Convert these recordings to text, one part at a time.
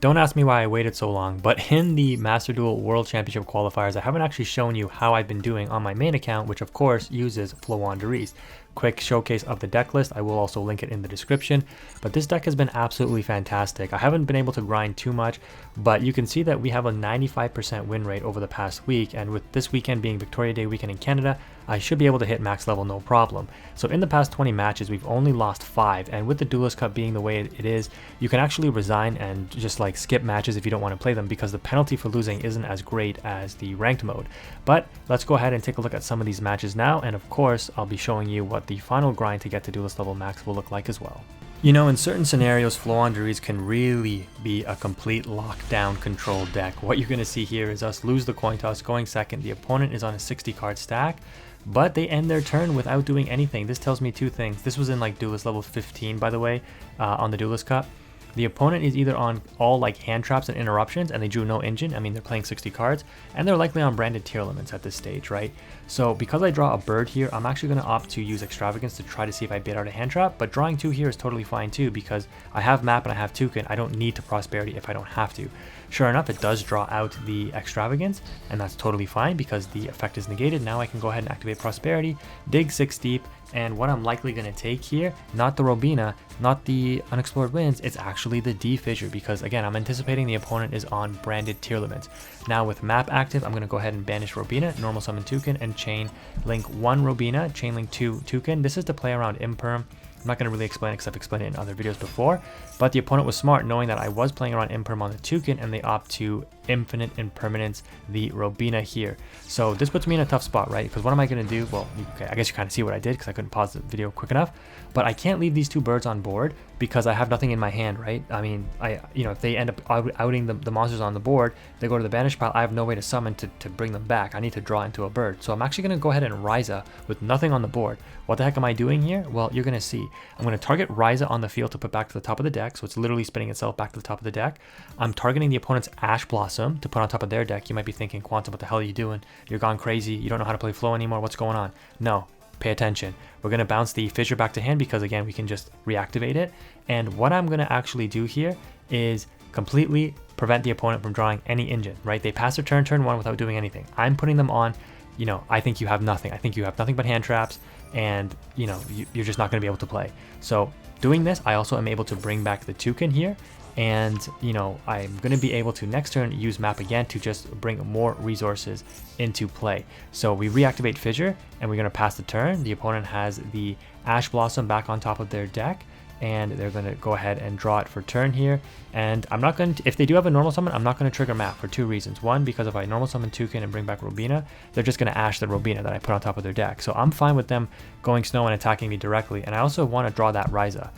Don't ask me why I waited so long, but in the Master Duel World Championship qualifiers, I haven't actually shown you how I've been doing on my main account, which of course uses Floowandereeze. Quick showcase of the deck list, I will also link it in the description, but this deck has been absolutely fantastic. I haven't been able to grind too much, but you can see that we have a 95% win rate over the past week, and with this weekend being Victoria Day weekend in Canada, I should be able to hit max level no problem. So in the past 20 matches, we've only lost 5, and with the Duelist Cup being the way it is, you can actually resign and just like skip matches if you don't want to play them, because the penalty for losing isn't as great as the ranked mode. But let's go ahead and take a look at some of these matches now, and of course I'll be showing you what the final grind to get to Duelist level max will look like as well. You know, in certain scenarios, Floowandereeze can really be a complete lockdown control deck. What you're going to see here is us lose the coin toss, going second. The opponent is on a 60 card stack, but they end their turn without doing anything. This tells me two things. This was in like Duelist level 15, by the way, on the Duelist Cup. The opponent is either on all like hand traps and interruptions, and they drew no engine. I mean, they're playing 60 cards, and they're likely on branded tier limits at this stage, right? So because I draw a bird here, I'm actually going to opt to use extravagance to try to see if I bait out a hand trap, but drawing 2 here is totally fine too, because I have map and I have toucan. I don't need to prosperity if I don't have to. Sure enough, it does draw out the extravagance, and that's totally fine because the effect is negated. Now I can go ahead and activate prosperity, dig 6 deep, and what I'm likely going to take here, not the Robina, not the unexplored winds, it's actually the D fissure, because again, I'm anticipating the opponent is on branded tier limits. Now with map active, I'm going to go ahead and banish Robina, normal summon toucan, and chain link 1 Robina, chain link 2 toucan. This is to play around imperm. I'm not going to really explain it because I've explained it in other videos before, but the opponent was smart knowing that I was playing around imperm on the toucan, and they opt to infinite impermanence the Robina here. So this puts me in a tough spot, right? Because what am I going to do? Well, okay, I guess you kind of see what I did because I couldn't pause the video quick enough, but I can't leave these 2 birds on board because I have nothing in my hand, right? I mean, if they end up outing the monsters on the board, they go to the banish pile, I have no way to summon to bring them back. I need to draw into a bird. So I'm actually going to go ahead and Ryza with nothing on the board. What the heck am I doing here? Well, you're going to see. I'm going to target Ryza on the field to put back to the top of the deck, so it's literally spinning itself back to the top of the deck. I'm targeting the opponent's Ash Blossom to put on top of their deck. You might be thinking, Quantum, what the hell are you doing? You're gone crazy. You don't know how to play flow anymore. What's going on? No. Pay attention. We're going to bounce the fissure back to hand because again, we can just reactivate it. And what I'm going to actually do here is completely prevent the opponent from drawing any engine, right? They pass their turn 1 without doing anything. I'm putting them on, I think you have nothing. I think you have nothing but hand traps, and you're just not going to be able to play. So doing this, I also am able to bring back the toucan here. And I'm going to be able to next turn use map again to just bring more resources into play. So we reactivate fissure and we're going to pass the turn. The opponent has the Ash Blossom back on top of their deck, and they're going to go ahead and draw it for turn here. And I'm not going to, if they do have a normal summon, I'm not going to trigger map for 2 reasons. One, because if I normal summon toucan and bring back Robina, they're just going to Ash the Robina that I put on top of their deck. So I'm fine with them going snow and attacking me directly. And I also want to draw that Ryza.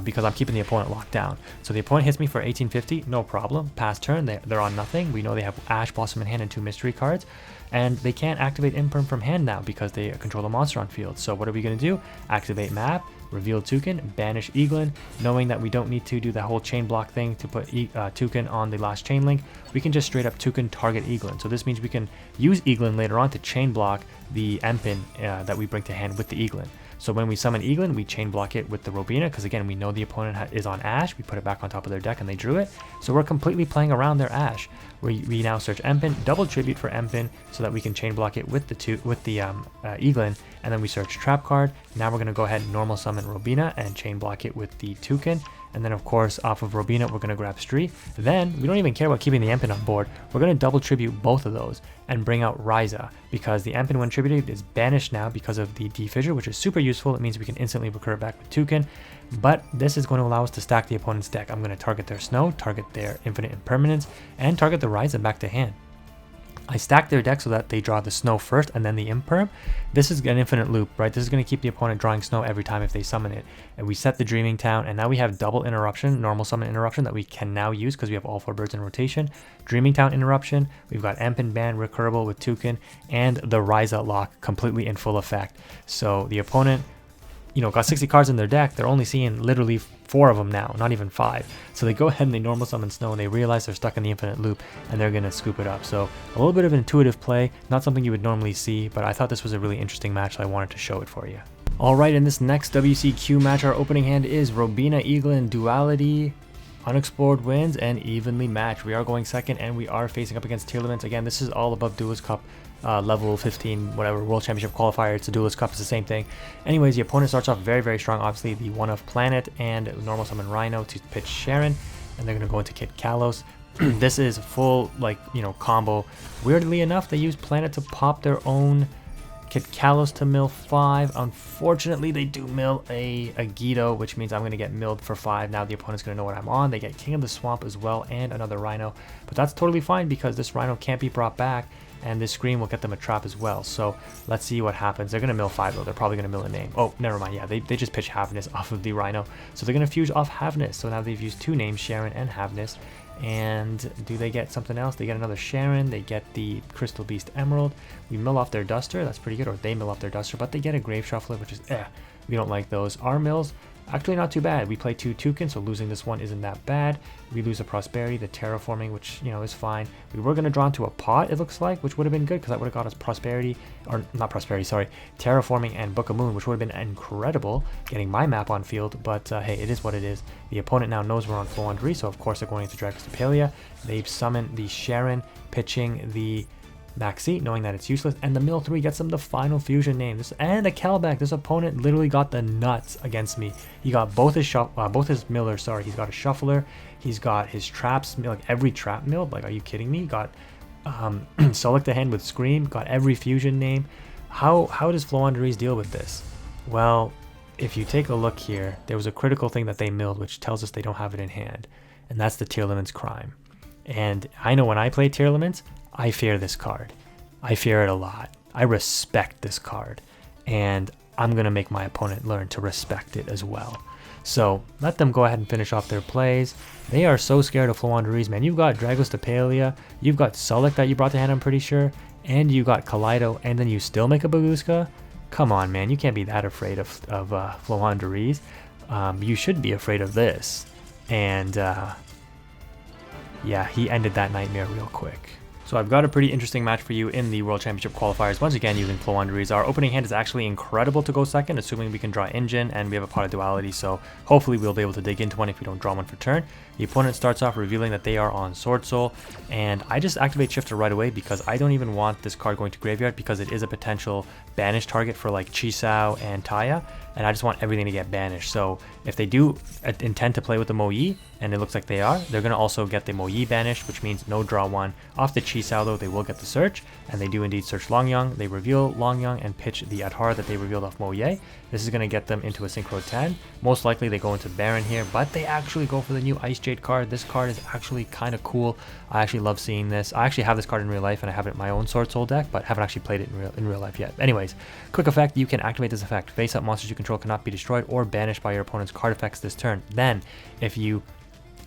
Because I'm keeping the opponent locked down. So the opponent hits me for 1850, no problem. Pass turn, they're on nothing. We know they have Ash Blossom in hand and 2 mystery cards. And they can't activate imperm from hand now because they control the monster on field. So what are we going to do? Activate map, reveal toucan, banish Eaglin. Knowing that we don't need to do the whole chain block thing to put toucan on the last chain link, we can just straight up toucan target Eaglin. So this means we can use Eaglin later on to chain block the Empin that we bring to hand with the Eaglin. So when we summon Eaglin, we chain block it with the Robina, because again, we know the opponent is on Ash. We put it back on top of their deck and they drew it. So we're completely playing around their Ash. We now search Empin, double tribute for Empin, so that we can chain block it with the Eaglin, and then we search Trap card. Now we're going to go ahead and normal summon Robina and chain block it with the toucan. And then of course, off of Robina, we're going to grab Stree. Then we don't even care about keeping the Empin on board. We're going to double tribute both of those and bring out Ryza, because the Empin when tributed is banished now because of the D fissure, which is super useful. It means we can instantly recur back with toucan. But this is going to allow us to stack the opponent's deck. I'm going to target their snow, target their infinite impermanence, and target the Ryza back to hand. I stack their deck so that they draw the snow first and then the imperm. This is an infinite loop, right? This is going to keep the opponent drawing snow every time if they summon it. And we set the Dreaming Town, and now we have double interruption, normal summon interruption that we can now use because we have all 4 birds in rotation. Dreaming Town interruption, we've got Empin ban recurable with toucan, and the Ryza lock completely in full effect. So the opponent got 60 cards in their deck. They're only seeing literally 4 of them now, not even 5. So they go ahead and they normal summon snow, and they realize they're stuck in the infinite loop, and they're going to scoop it up. So a little bit of an intuitive play, not something you would normally see, but I thought this was a really interesting match, so I wanted to show it for you. Alright, in this next WCQ match, our opening hand is Robina Eaglin Duality Unexplored wins and evenly matched. We are going second, and we are facing up against tier limits. Again, this is all above Duelist Cup level 15, whatever, World Championship qualifier. It's a Duelist Cup, it's the same thing. Anyways, the opponent starts off very, very strong. Obviously, the one of Planet and normal summon Rhino to pitch Sharon, and they're going to go into Kit Kalos. This is full, like, you know, combo. Weirdly enough, they use Planet to pop their own Kit Kalos to mill 5. Unfortunately, they do mill a Yugioh, which means I'm going to get milled for 5. Now the opponent's going to know what I'm on. They get King of the Swamp as well and another Rhino. But that's totally fine because this Rhino can't be brought back, and this Scream will get them a trap as well. So let's see what happens. They're going to mill 5 though. They're probably going to mill a name. Oh, never mind. Yeah, they just pitch Havness off of the Rhino. So they're going to fuse off Havness. So now they've used 2 names, Sharon and Havness. And do they get something else? They get another Sharon. They get the Crystal Beast Emerald. We mill off their Duster. That's pretty good. Or they mill off their Duster. But they get a Grave Shuffler, which is we don't like those. Our mills, actually not too bad. We play 2 Toucan, so losing this one isn't that bad. We lose a Prosperity, the Terraforming, which, you know, is fine. We were going to draw into a Pot, it looks like, which would have been good because that would have got us Prosperity, or not Prosperity, sorry, Terraforming and Book of Moon, which would have been incredible, getting my map on field. But hey, it is what it is. The opponent now knows we're on Floowandereeze, so of course they're going into Dragostapelia. They've summoned the Sharon, pitching the Maxi, knowing that it's useless, and the mill 3 gets them the final fusion name. And a Kelback. This opponent literally got the nuts against me. He got both his millers. Sorry, he's got a shuffler. He's got his traps, like every trap milled. Like, are you kidding me? He got Select a Hand with Scream. Got every fusion name. How does Floowandereeze deal with this? Well, if you take a look here, there was a critical thing that they milled, which tells us they don't have it in hand, and that's the Tier Limits Crime. And I know when I play Tier Limits, I fear this card. I fear it a lot. I respect this card, and I'm going to make my opponent learn to respect it as well. So let them go ahead and finish off their plays. They are so scared of Floowandereeze, man. You've got Dragostapelia, you've got Sullik that you brought to hand, I'm pretty sure, and you got Kaleido, and then you still make a Baguska? Come on, man. You can't be that afraid of Floowandereeze. You should be afraid of this. And yeah, he ended that nightmare real quick. So I've got a pretty interesting match for you in the World Championship qualifiers, once again using Floowandereeze. Our opening hand is actually incredible to go second, assuming we can draw Engine, and we have a Pot of Duality, so hopefully we'll be able to dig into one if we don't draw one for turn. The opponent starts off revealing that they are on Sword Soul, and I just activate Shifter right away because I don't even want this card going to graveyard because it is a potential banish target for like Chisao and Taya, and I just want everything to get banished. So if they do intend to play with the Moyi, and it looks like they are, they're going to also get the Moyi banished, which means no draw 1. Off the Chisao though, they will get the search, and they do indeed search Longyang. They reveal Longyang and pitch the Adhara that they revealed off Moye. This is going to get them into a Synchro 10. Most likely they go into Baron here, but they actually go for the new Icejade card. This card is actually kind of cool. I actually love seeing this. I actually have this card in real life, and I have it in my own Sword Soul deck, but haven't actually played it in real life yet. Anyways, quick effect, you can activate this effect. Face-up monsters you control cannot be destroyed or banished by your opponent's card effects this turn. Then, if you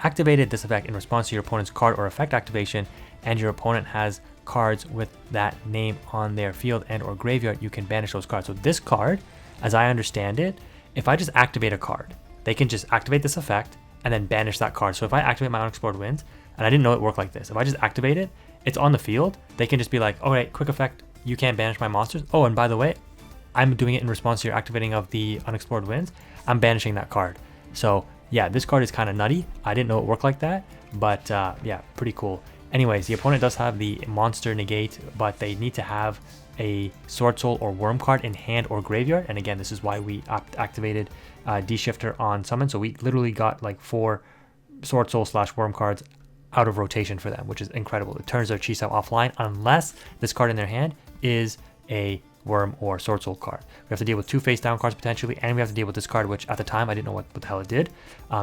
activated this effect in response to your opponent's card or effect activation, and your opponent has cards with that name on their field and or graveyard, you can banish those cards. So this card, as I understand it, if I just activate a card, they can just activate this effect and then banish that card. So if I activate my Unexplored Winds, and I didn't know it worked like this, if I just activate it, it's on the field, they can just be like, all right, quick effect, you can't banish my monsters. Oh, and by the way, I'm doing it in response to your activating of the Unexplored Winds. I'm banishing that card. So yeah, this card is kind of nutty. I didn't know it worked like that, but yeah, pretty cool. Anyways, the opponent does have the monster negate, but they need to have a Sword Soul or Worm card in hand or graveyard. And again, this is why we activated D-Shifter on summon. So we literally got like 4 Sword Soul / Worm cards out of rotation for them, which is incredible. It turns their Chisao offline unless this card in their hand is a Worm or Sword Soul card. We have to deal with 2 face down cards potentially, and we have to deal with this card, which at the time I didn't know what the hell it did,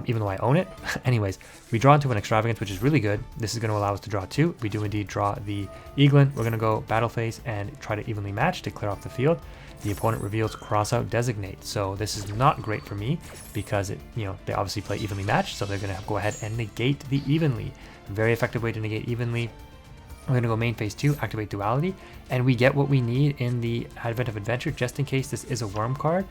even though I own it. Anyways, we draw into an Extravagance, which is really good. This is going to allow us to draw 2. We do indeed draw the Eaglin. We're going to go Battle Phase and try to evenly match to clear off the field. The opponent reveals Crossout Designate, so this is not great for me because it, you know, they obviously play evenly matched, so they're going to go ahead and negate the evenly. Very effective way to negate evenly. We're going to go main phase 2, activate Duality, and we get what we need in the Advent of Adventure. Just in case this is a Worm card,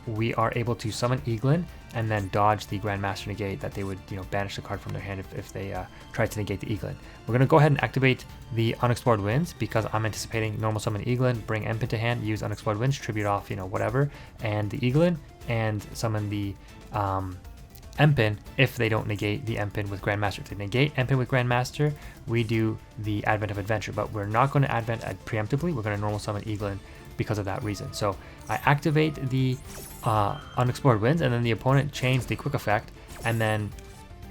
we are able to summon Eaglin and then dodge the Grandmaster negate that they would, you know, banish the card from their hand if they try to negate the Eaglin. We're going to go ahead and activate the Unexplored Winds because I'm anticipating normal summon Eaglin, bring Empin to hand, use Unexplored Winds, tribute off, you know, whatever, and the Eaglin, and summon the M-Pin if they don't negate the M-Pin with Grandmaster. If they negate M-Pin with Grandmaster, we do the Advent of Adventure, but we're not going to Advent preemptively. We're going to normal summon Eaglin because of that reason. So I activate the Unexplored Winds, and then the opponent chains the quick effect, and then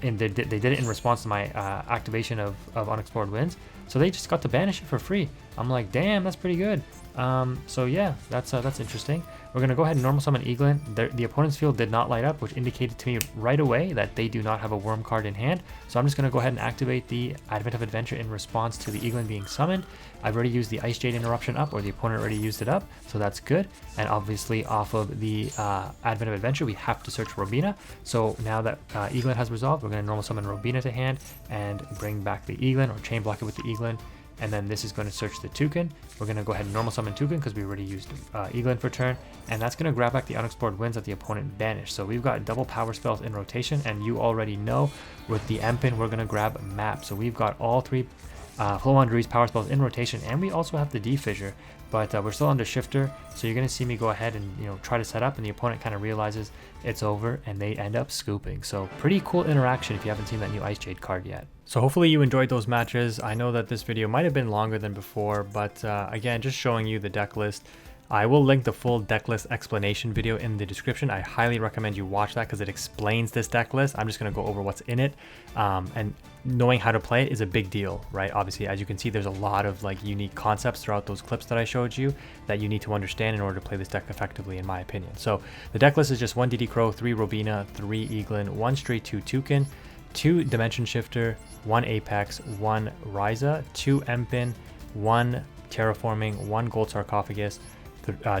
they did it in response to my activation of Unexplored Winds. So they just got to banish it for free. I'm like, damn, that's pretty good. So yeah, that's interesting. We're gonna go ahead and normal summon Eaglin. The opponent's field did not light up, which indicated to me right away that they do not have a Worm card in hand. So I'm just gonna go ahead and activate the Advent of Adventure in response to the Eaglin being summoned. I've already used the Icejade interruption up, or the opponent already used it up, so that's good. And obviously off of the Advent of Adventure, we have to search Robina. So now that Eaglin has resolved, we're gonna normal summon Robina to hand and bring back the Eaglin, or chain block it with the Eaglin. And then this is going to search the Toucan. We're going to go ahead and normal summon Toucan because we already used Eaglin for turn. And that's going to grab back the Unexplored Winds that the opponent banished. So we've got double power spells in rotation. And you already know with the M-Pin, we're going to grab Map. So we've got all three Floowandereeze power spells in rotation. And we also have the D-Fissure. But we're still under Shifter. So you're going to see me go ahead and try to set up. And the opponent kind of realizes it's over. And they end up scooping. So pretty cool interaction if you haven't seen that new Icejade card yet. So hopefully you enjoyed those matches. I know that this video might have been longer than before, but again, just showing you the deck list. I will link the full deck list explanation video in the description. I highly recommend you watch that because it explains this deck list. I'm just going to go over what's in it, and knowing how to play it is a big deal, right? Obviously, as you can see, there's a lot of like unique concepts throughout those clips that I showed you that you need to understand in order to play this deck effectively, in my opinion. So the deck list is just 1 DD Crow, 3 Robina, 3 Eaglin, 1 Straight 2 Toucan, 2 Dimension Shifter, 1 Apex, 1 Ryza, 2 M-Pin, 1 Terraforming, 1 Gold Sarcophagus,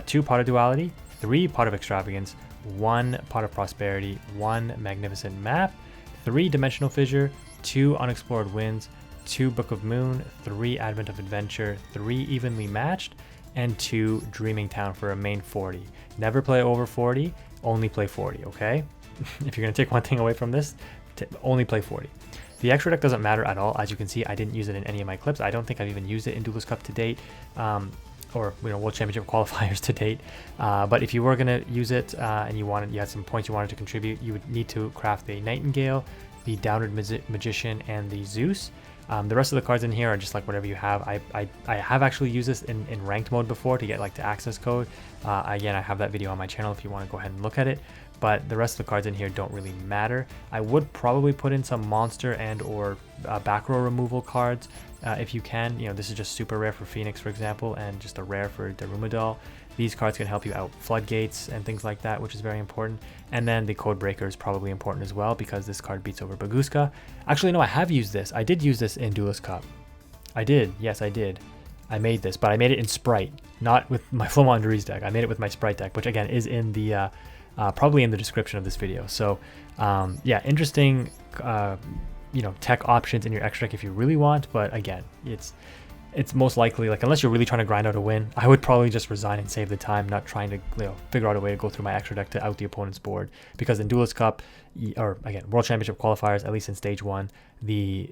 2 Pot of Duality, 3 Pot of Extravagance, 1 Pot of Prosperity, 1 Magnificent Map, 3 Dimensional Fissure, 2 Unexplored Winds, 2 Book of Moon, 3 Advent of Adventure, 3 Evenly Matched, and 2 Dreaming Town for a main 40. Never play over 40, only play 40, okay? If you're going to take one thing away from this, only play 40. The extra deck doesn't matter at all. As you can see, I didn't use it in any of my clips. I don't think I've even used it in Duelist Cup to date, or World Championship qualifiers to date. But if you were going to use it and you had some points you wanted to contribute, you would need to craft the Nightingale, the Downward Magician, and the Zeus. The rest of the cards in here are just like whatever you have. I have actually used this in ranked mode before to get like the access code. Again, I have that video on my channel if you want to go ahead and look at it. But the rest of the cards in here don't really matter. I would probably put in some monster and or back row removal cards if you can. This is just super rare for Phoenix, for example, and just a rare for Darumidal. These cards can help you out Floodgates and things like that, which is very important. And then the Code Breaker is probably important as well because this card beats over Baguska. Actually, no, I have used this. I did use this in Duelist Cup. I did. Yes, I did. I made this, but I made it in Sprite, not with my Floowandereeze deck. I made it with my Sprite deck, which again is in the probably in the description of this video. So yeah, interesting tech options in your extra deck if you really want, but again, it's most likely, like, unless you're really trying to grind out a win, I would probably just resign and save the time, not trying to figure out a way to go through my extra deck to out the opponent's board. Because in Duelist Cup, or again, World Championship qualifiers, at least in stage 1, the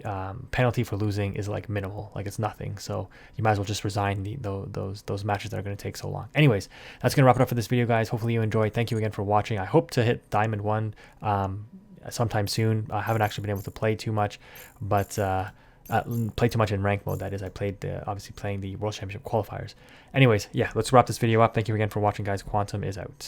penalty for losing is like minimal, like it's nothing. So you might as well just resign those matches that are going to take so long. Anyways, that's going to wrap it up for this video, guys. Hopefully you enjoyed. Thank you again for watching. I hope to hit Diamond 1 sometime soon. I haven't actually been able to play too much, but play too much in rank mode, that is. I played obviously playing the World Championship qualifiers. Anyways, yeah, let's wrap this video up. Thank you again for watching, guys. Quantum is out.